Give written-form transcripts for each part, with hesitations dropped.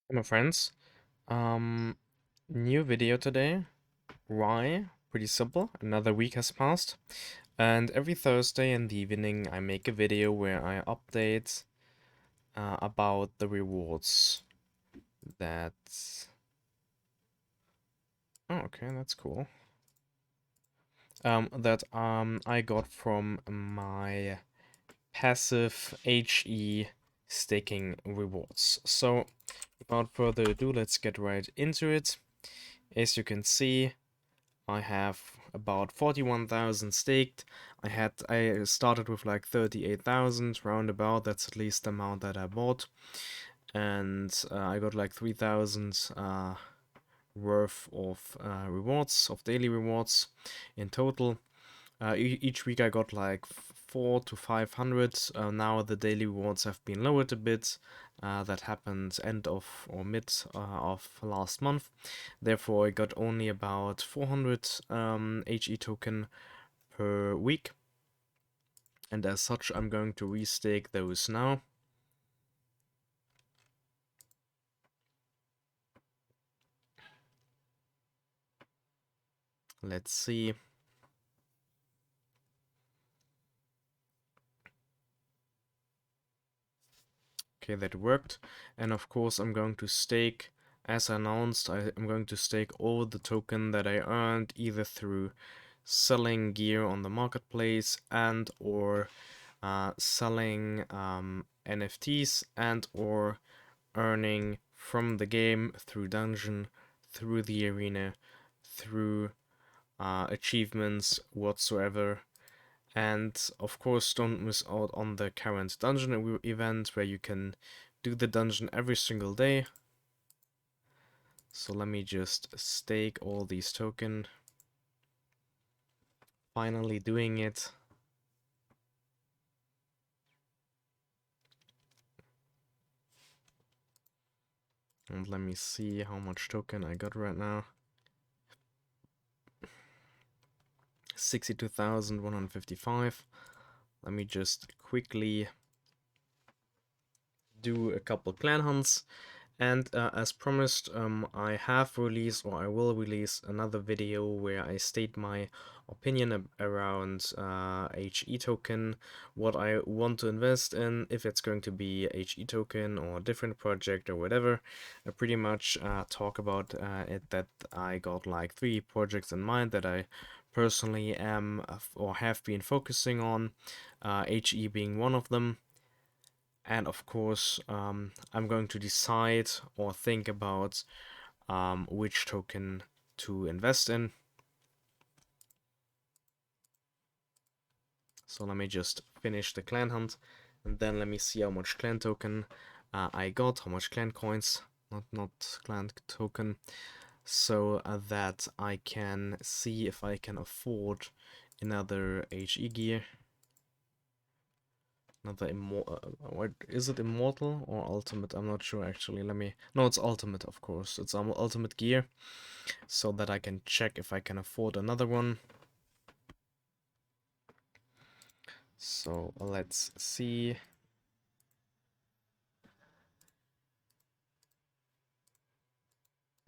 Hey, my friends. Um, New video today. Why? Pretty simple. Another week has passed, and every Thursday in the evening, I make a video where I update about the rewards that. Oh, okay, that's cool. That I got from my passive HE staking rewards. So, without further ado, let's get right into it. As you can see, I have about 41,000 staked. I started with like 38,000 roundabout. That's at least the amount that I bought, and I got like 3,000 worth of rewards, of daily rewards in total. Each week I got like 400 to 500. Now the daily rewards have been lowered a bit. That happened end of or mid of last month. Therefore, I got only about 400 HE token per week. And as such, I'm going to restake those now. Let's see. Okay, that worked. And of course, I'm going to stake, as announced, I'm going to stake all the token that I earned either through selling gear on the marketplace and or selling NFTs and or earning from the game through dungeon, through the arena, through achievements whatsoever. And of course, don't miss out on the current dungeon event where you can do the dungeon every single day. So let me just stake all these tokens. Finally doing it. And let me see how much token I got right now. 62,155. Let me just quickly do a couple clan hunts. And as promised, I have released, or I will release, another video where I state my opinion around HE token, what I want to invest in, if it's going to be HE token or a different project or whatever. I pretty much talk about it, that I got like 3 projects in mind that I personally am or have been focusing on, HE being one of them. And of course, I'm going to decide or think about which token to invest in. So let me just finish the clan hunt, and then let me see how much clan token I got, how much clan coins, not clan token, so that I can see if I can afford another HE gear. Another what is it, immortal or ultimate? I'm not sure actually. No, it's ultimate, of course. It's ultimate gear, so that I can check if I can afford another one. So let's see.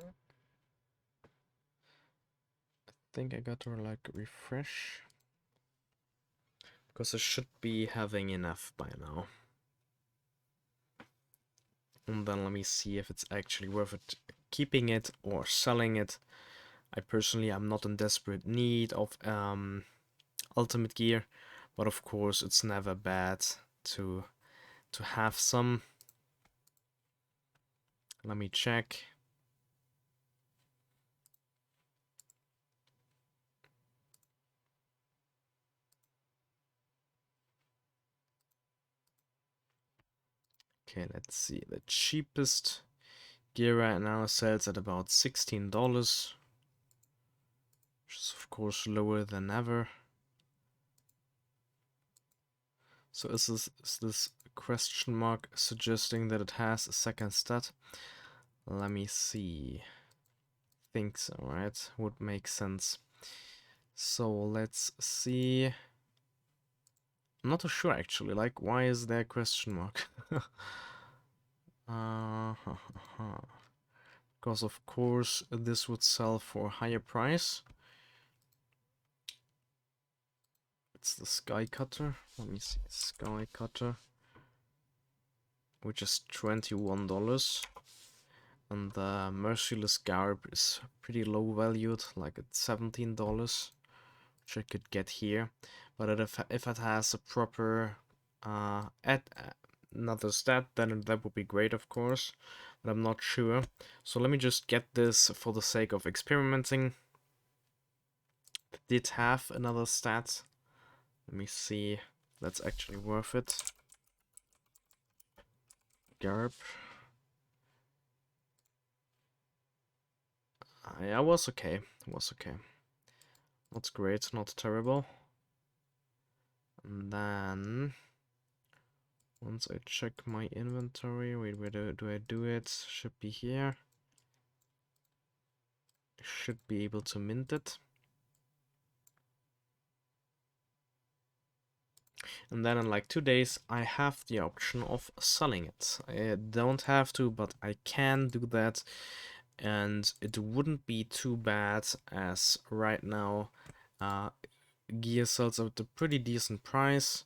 I think I got to like refresh, because I should be having enough by now. And then let me see if it's actually worth it keeping it or selling it. I personally am not in desperate need of ultimate gear, but of course it's never bad to have some. Let me check. Okay, let's see. The cheapest gear right now sells at about $16, which is of course lower than ever. So is this question mark suggesting that it has a second stat? Let me see. Think so, right? Would make sense. So let's see. I'm not too sure actually. Like, why is there a question mark? Because of course this would sell for a higher price. It's the Sky Cutter. Let me see, Sky Cutter, which is $21. And the Merciless Garb is pretty low valued, like at $17, which I could get here. But if it has a proper another stat, then that would be great, of course. But I'm not sure. So let me just get this for the sake of experimenting. It did have another stat. Let me see. That's actually worth it. Garb. Yeah, it was okay. It was okay. Not great, not terrible. And then once I check my inventory, wait, where do I do it? Should be here. Should be able to mint it. And then in like 2 days, I have the option of selling it. I don't have to, but I can do that. And it wouldn't be too bad, as right now gear sells at a pretty decent price.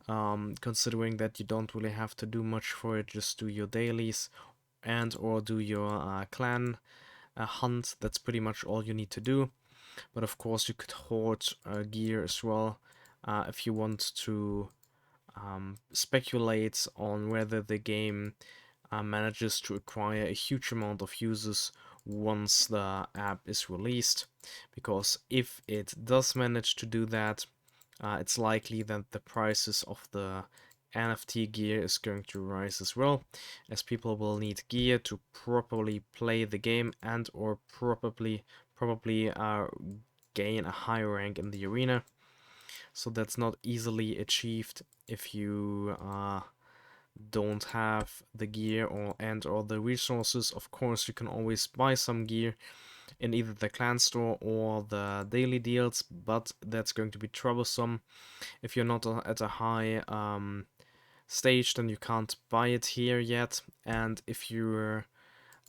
Considering that you don't really have to do much for it, just do your dailies and or do your clan hunt. That's pretty much all you need to do. But of course you could hoard gear as well if you want to speculate on whether the game manages to acquire a huge amount of users once the app is released. Because if it does manage to do that, it's likely that the prices of the NFT gear is going to rise as well, as people will need gear to properly play the game and or probably gain a higher rank in the arena. So that's not easily achieved if you don't have the gear or the resources. Of course, you can always buy some gear in either the clan store or the daily deals, but that's going to be troublesome. If you're not at a high stage, then you can't buy it here yet, and if you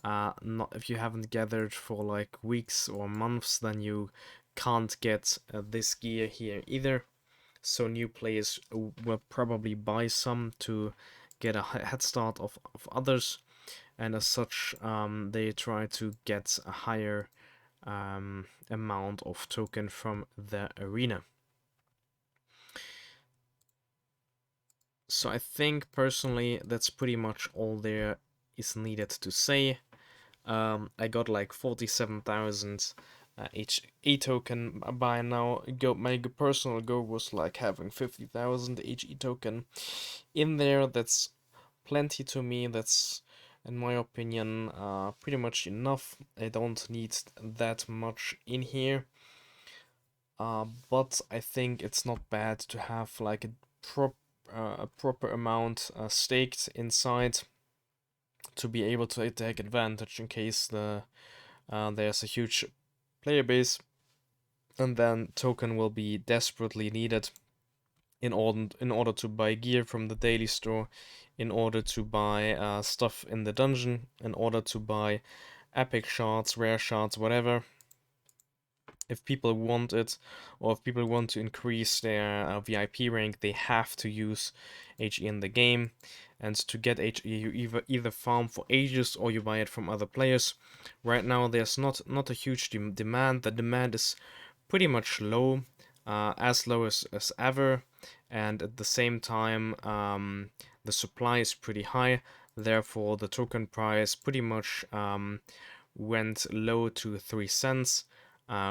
haven't gathered for like weeks or months, then you can't get this gear here either. So new players will probably buy some to get a head start of others, and as such they try to get a higher amount of token from the arena. So I think personally that's pretty much all there is needed to say. I got like 47,000 HE token by now. My personal goal was like having 50,000 HE token in there. That's plenty to me. That's, in my opinion, pretty much enough. I don't need that much in here. But I think it's not bad to have like a proper amount staked inside to be able to take advantage in case there's a huge player base, and then token will be desperately needed in order to buy gear from the daily store, in order to buy stuff in the dungeon, in order to buy epic shards, rare shards, whatever. If people want it, or if people want to increase their VIP rank, they have to use HE in the game. And to get HE, you either farm for ages or you buy it from other players. Right now, there's not a huge demand. The demand is pretty much low, as low as ever. And at the same time, the supply is pretty high. Therefore, the token price pretty much went low to 3 cents.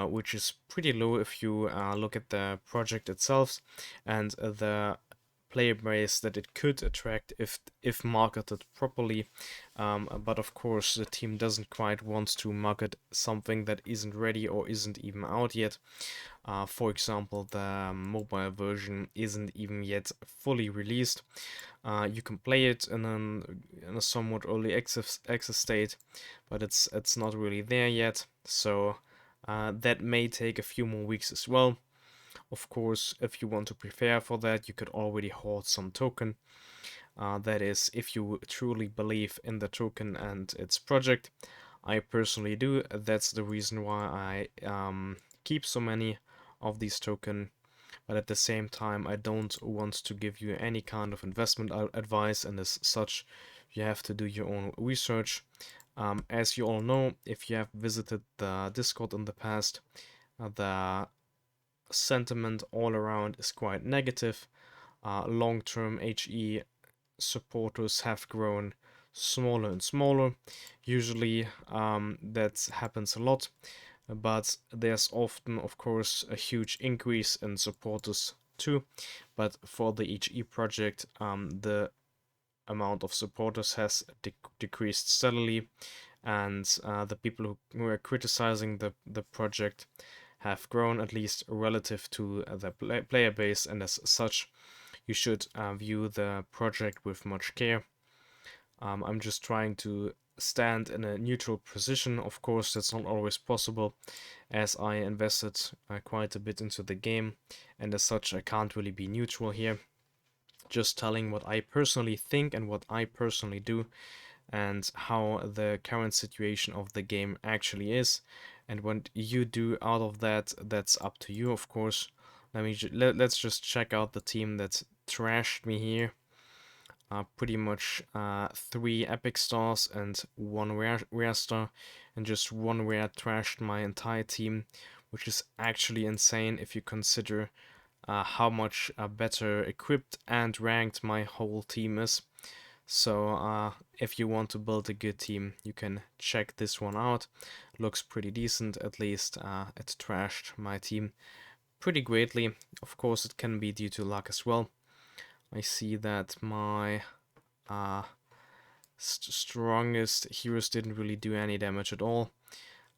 Which is pretty low if you look at the project itself and the player base that it could attract if marketed properly. But of course, the team doesn't quite want to market something that isn't ready or isn't even out yet. For example, the mobile version isn't even yet fully released. You can play it in a somewhat early access state, but it's not really there yet. So that may take a few more weeks as well. Of course, if you want to prepare for that, you could already hold some token. That is, if you truly believe in the token and its project. I personally do. That's the reason why I keep so many of these tokens. But at the same time, I don't want to give you any kind of investment advice, and as such, you have to do your own research. As you all know, if you have visited the Discord in the past, the sentiment all around is quite negative. Long-term HE supporters have grown smaller and smaller. Usually, that happens a lot, but there's often, of course, a huge increase in supporters too. But for the HE project, the amount of supporters has decreased steadily, and the people who are criticizing the project have grown, at least relative to the player base, and as such, you should view the project with much care. I'm just trying to stand in a neutral position. Of course, that's not always possible, as I invested quite a bit into the game, and as such, I can't really be neutral here. Just telling what I personally think and what I personally do, and how the current situation of the game actually is. And what you do out of that, that's up to you, of course. Let's just check out the team that trashed me here. Pretty much 3 epic stars and 1 rare star, and just 1 rare trashed my entire team, which is actually insane if you consider how much better equipped and ranked my whole team is. So if you want to build a good team, you can check this one out. Looks pretty decent, at least it trashed my team pretty greatly. Of course, it can be due to luck as well. I see that my strongest heroes didn't really do any damage at all,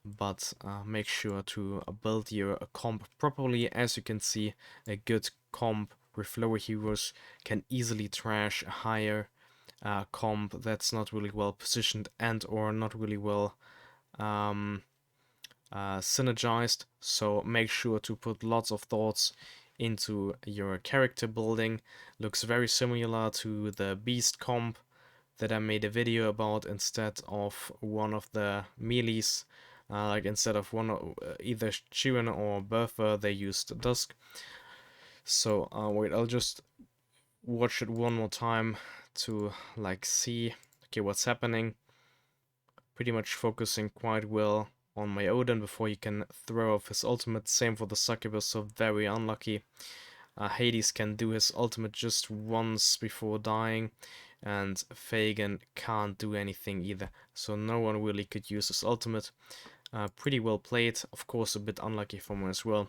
but make sure to build your comp properly. As you can see, a good comp with lower heroes can easily trash a higher comp that's not really well positioned and or not really well synergized. So make sure to put lots of thoughts into your character building. Looks very similar to the beast comp that I made a video about, instead of one of the melees. Like instead of either Chiron or Bertha, they used Dusk. So wait, I'll just watch it one more time to like see okay what's happening. Pretty much focusing quite well on my Odin before he can throw off his ultimate. Same for the Succubus, so very unlucky. Hades can do his ultimate just once before dying, and Fagin can't do anything either, so no one really could use his ultimate. Pretty well played, of course a bit unlucky for me as well,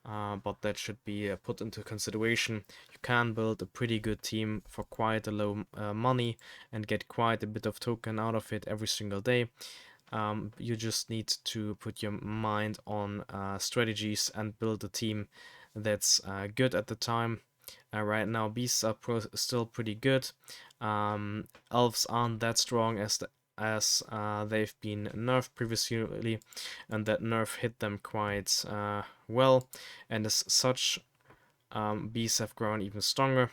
but that should be put into consideration. You can build a pretty good team for quite a low money and get quite a bit of token out of it every single day. You just need to put your mind on strategies and build a team that's good at the time. Right now, beasts are still pretty good. Elves aren't that strong as they've been nerfed previously, and that nerf hit them quite well. And as such, beasts have grown even stronger.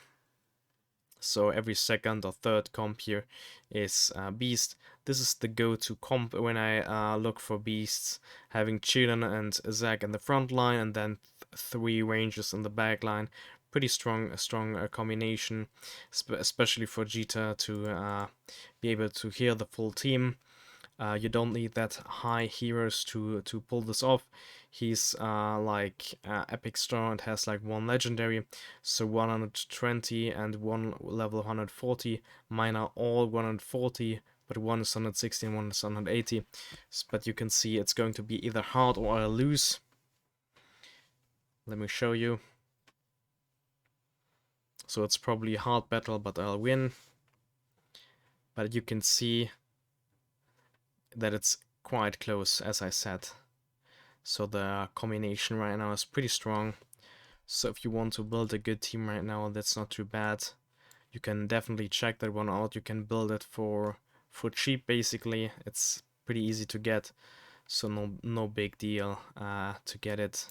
So every second or third comp here is beast. This is the go-to comp when I look for beasts, having Chiron and Zack in the front line, and then 3 rangers in the back line. Pretty strong combination, especially for Jita to be able to heal the full team. You don't need that high heroes to pull this off. He's like epic star and has like 1 legendary, so 120 and 1 level 140. Mine are all 140, but one is 160 and one is 180. But you can see it's going to be either hard or I'll lose. Let me show you. So it's probably a hard battle, but I'll win. But you can see that it's quite close, as I said. So the combination right now is pretty strong. So if you want to build a good team right now, that's not too bad. You can definitely check that one out. You can build it for cheap, basically. It's pretty easy to get, so no big deal to get it.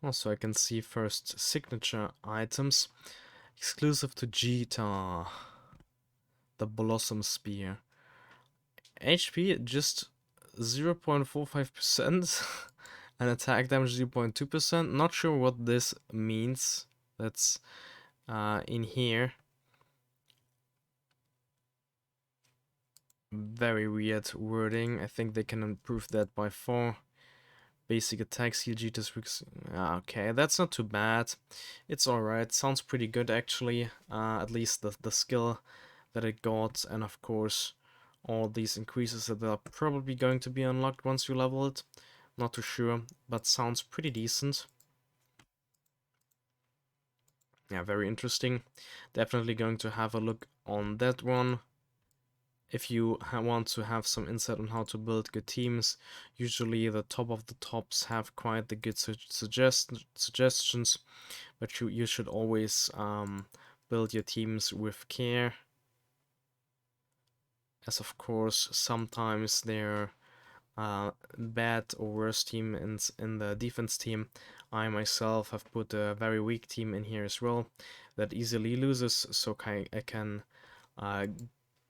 Also, I can see first signature items exclusive to Jita, the Blossom Spear. HP just 0.45% and attack damage 0.2%. Not sure what this means. That's in here. Very weird wording. I think they can improve that by 4. Basic attack CG to okay, that's not too bad. It's alright. Sounds pretty good actually. At least the skill that it got, and of course all these increases that are probably going to be unlocked once you level it. Not too sure, but sounds pretty decent. Yeah, very interesting. Definitely going to have a look on that one. If you want to have some insight on how to build good teams, usually the top of the tops have quite the good suggestions, but you should always build your teams with care, as of course sometimes they're bad or worse team in the defense team. I myself have put a very weak team in here as well that easily loses, so I can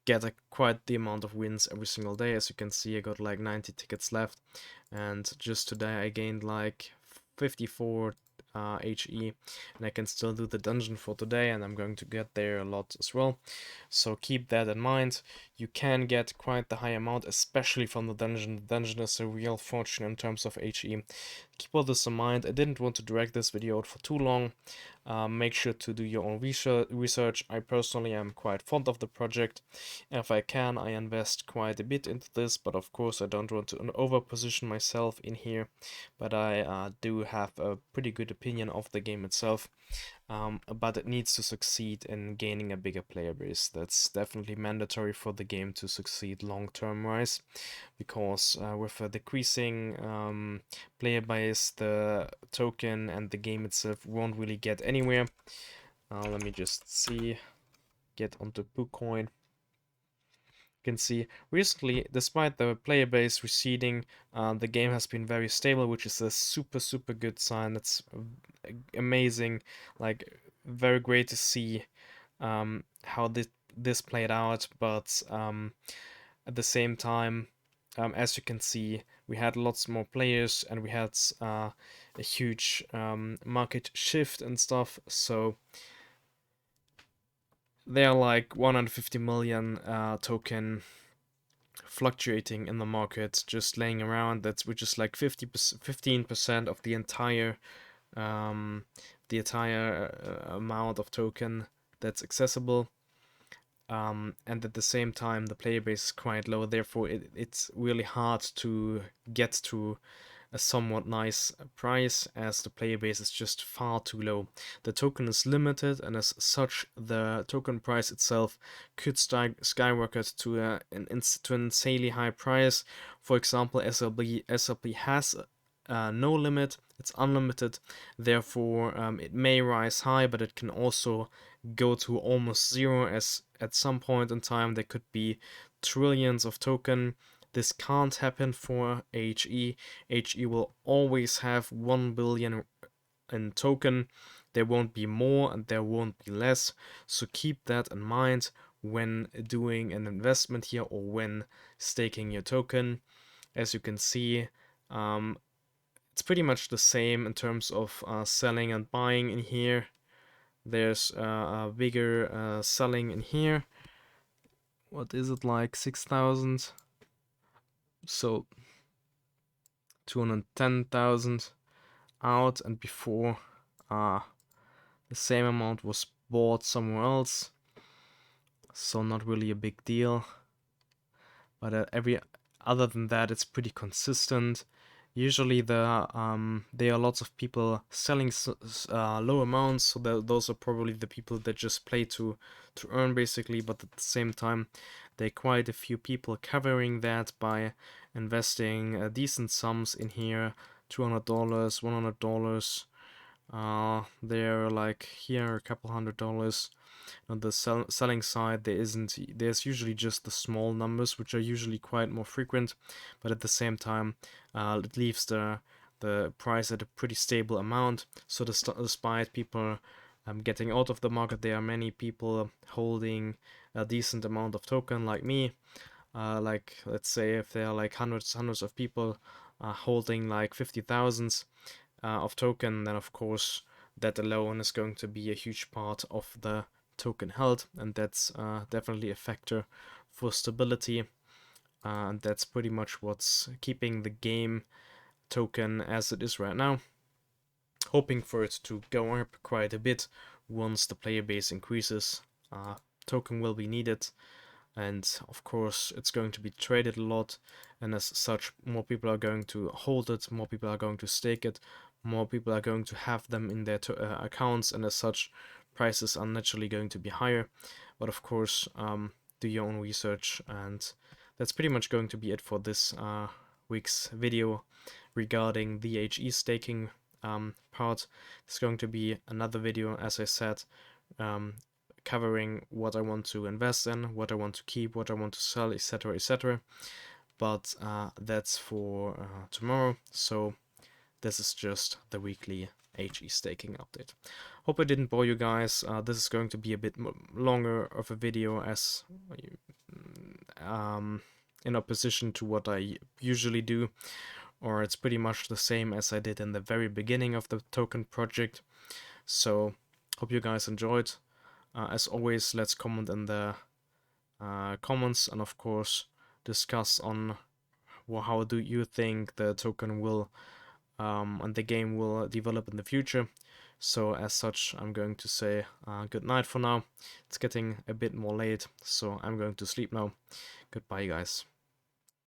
get quite the amount of wins every single day. As you can see, I got like 90 tickets left, and just today I gained like 54 HE, and I can still do the dungeon for today, and I'm going to get there a lot as well. So keep that in mind. You can get quite the high amount, especially from the dungeon. The dungeon is a real fortune in terms of HE. Keep all this in mind. I didn't want to drag this video out for too long. Make sure to do your own research. I personally am quite fond of the project. If I can, I invest quite a bit into this, but of course I don't want to over-position myself in here. But I do have a pretty good opinion of the game itself. But it needs to succeed in gaining a bigger player base. That's definitely mandatory for the game to succeed long-term wise, because with a decreasing player base, the token and the game itself won't really get anywhere. Let me just see, get onto Bootcoin. You can see recently, despite the player base receding, the game has been very stable, which is a super good sign. It's amazing, like very great to see how this played out. But at the same time, as you can see, we had lots more players and we had a huge market shift and stuff. So they're like 150 million token fluctuating in the market, just laying around. Which is like 15% of the entire amount of token that's accessible. And at the same time, the player base is quite low. Therefore, it's really hard to get to a somewhat nice price, as the player base is just far too low. The token is limited, and as such, the token price itself could skyrocket to an insanely high price. For example, SLP has no limit, it's unlimited, therefore it may rise high, but it can also go to almost zero, as at some point in time there could be trillions of token. This can't happen for HE. HE will always have 1 billion in token. There won't be more and there won't be less. So keep that in mind when doing an investment here or when staking your token. As you can see, it's pretty much the same in terms of selling and buying in here. There's a bigger selling in here. What is it, like 6,000? So 210,000 out, and before the same amount was bought somewhere else, so not really a big deal. But other than that, it's pretty consistent. Usually there are lots of people selling low amounts, so those are probably the people that just play to earn basically. But at the same time, there are quite a few people covering that by investing decent sums in here, $200, $100. They're like here a couple $100. On the selling side, there's usually just the small numbers, which are usually quite more frequent, but at the same time, it leaves the the price at a pretty stable amount. So despite people getting out of the market, there are many people holding a decent amount of token like me. Like, let's say if there are like hundreds of people holding like 50,000 of token, then of course that alone is going to be a huge part of the token held, and that's definitely a factor for stability. And that's pretty much what's keeping the game token as it is right now. Hoping for it to go up quite a bit once the player base increases. Token will be needed, and of course it's going to be traded a lot, and as such more people are going to hold it, more people are going to stake it, more people are going to have them in their accounts, and as such prices are naturally going to be higher. But of course, do your own research, and that's pretty much going to be it for this week's video regarding the HE staking part. It's going to be another video, as I said, covering what I want to invest in, what I want to keep, what I want to sell, etc., etc. But that's for tomorrow. So this is just the weekly HE staking update. Hope I didn't bore you guys. This is going to be a bit longer of a video, as in opposition to what I usually do, or it's pretty much the same as I did in the very beginning of the token project. So hope you guys enjoyed. As always, let's comment in the comments, and of course discuss on how do you think the token will and the game will develop in the future. So as such, I'm going to say good night for now. It's getting a bit more late, so I'm going to sleep now. Goodbye, guys.